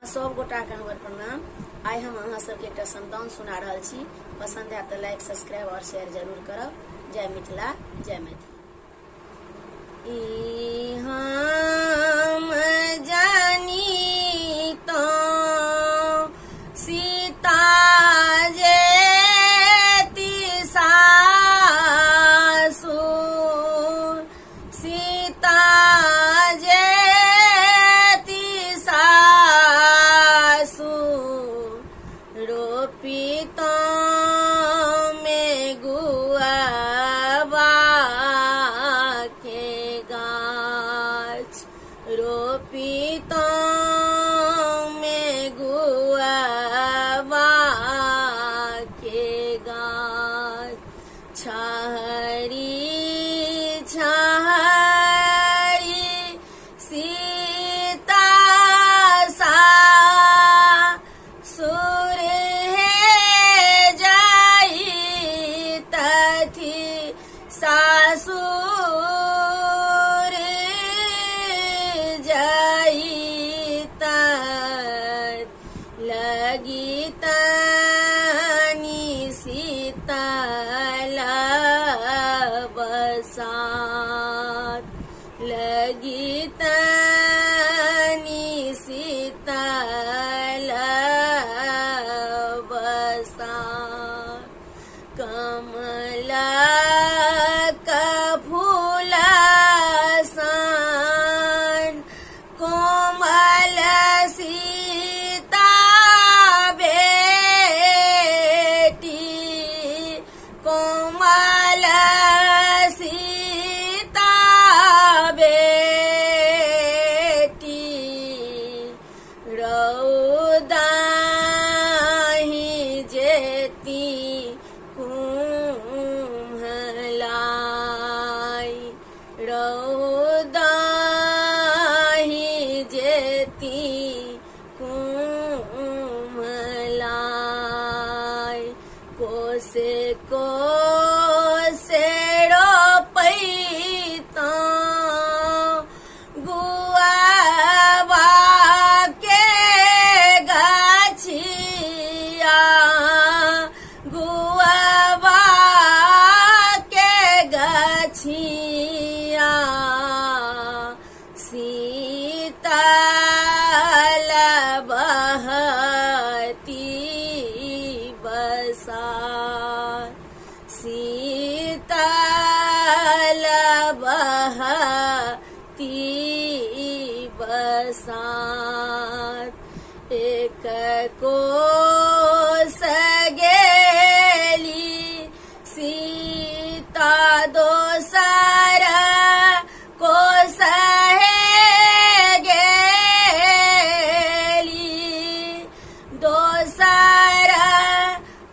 सब गोटा के हमर प्रणाम। आई हम अहाँ सबके एक संतान सुना रहल छी। पसंद है तो लाइक सब्सक्राइब और शेयर जरूर करब। जय मिथिला, जय मैथिली। हम जानी तो सीता जेती सासुर, सीता जेती सासुर, रोपी तो में गुआवा के गाछ, रोपी तो में गुआवा के गाछ। छहरी छहरी सीता सासुर है जाई तथी सासुर जाई तथ लगी तनी शीतल बसात, लगी तनी शीतल बसात। कमला का फूल सन कोमल सीता बेटी, कोमल सीता बेटी, रौदाही जेती कुम्हलाई, रौदाही जेती कुम्हलाई। कोसे कोसे रोपैता गुआवा के गाछिया, गुआवा के गाछिया। शीतल बहती बसात, शीतल बहती बसात। एक कोस गेली सीता दोसर कोस गेली, दोसर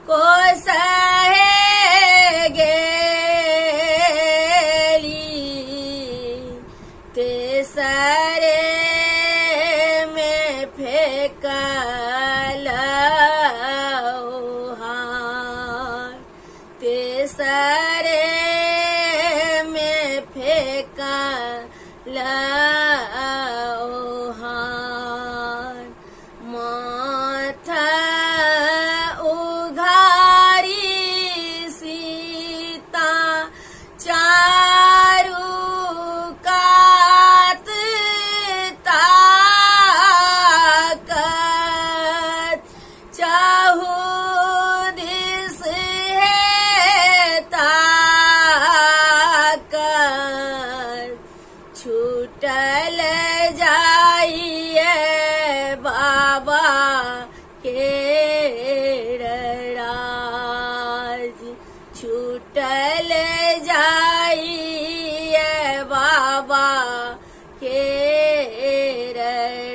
कोस गेली। तेसरे में फेंकल हार, तेसरे में फेंकल हार। माथा उघारी सीता चारू कात ताकत, चाहू दिस है ताकत। छूटल जाइए बाबा के राज, छूटल जाइए बाबा के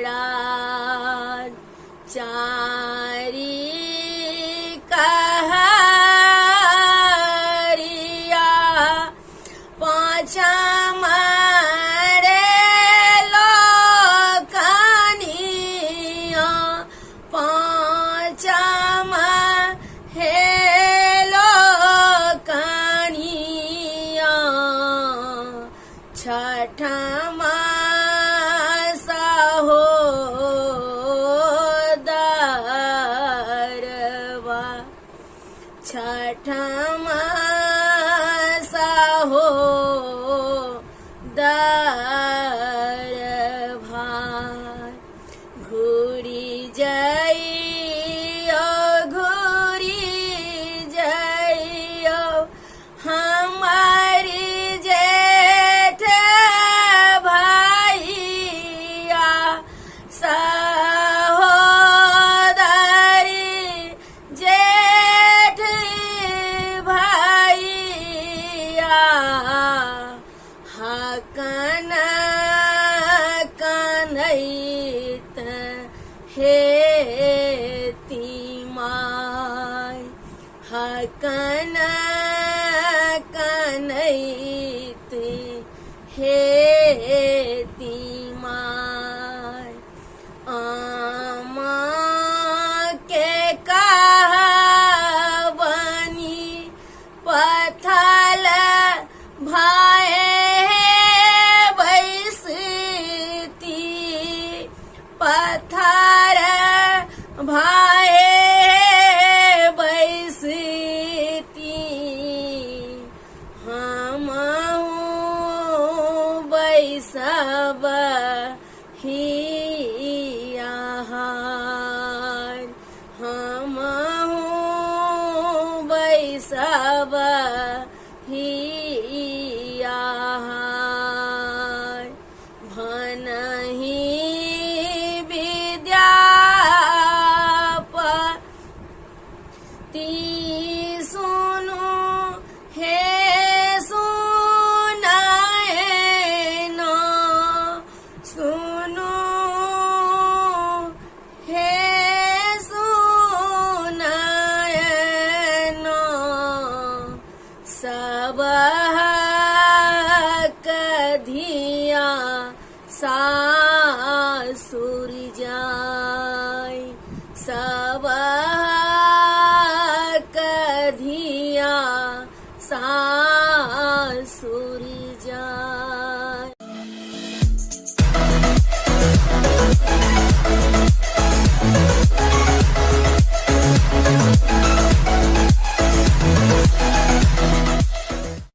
राज। चारी कहरिया पाँचा मारे लोकनिया, पाँचा हे लोकनिया। छठमा सा हो जइयो घुरी जइयो हमारी जेठ भैया सहोदरी जेठ भैया हकन कनैत हेती माय हकन कनैत हेती माय आमा के कहावनी पथल भाए बैसती पत्थर भाए बैसती हमहूँ बैसब हियाहार हमहूँ बैसब हियाहार भनहि विद्यापति सुनु हे सुनाए न सुनु हे सुनाए न सब कधिया सासुर जाय सब कधिया सासुर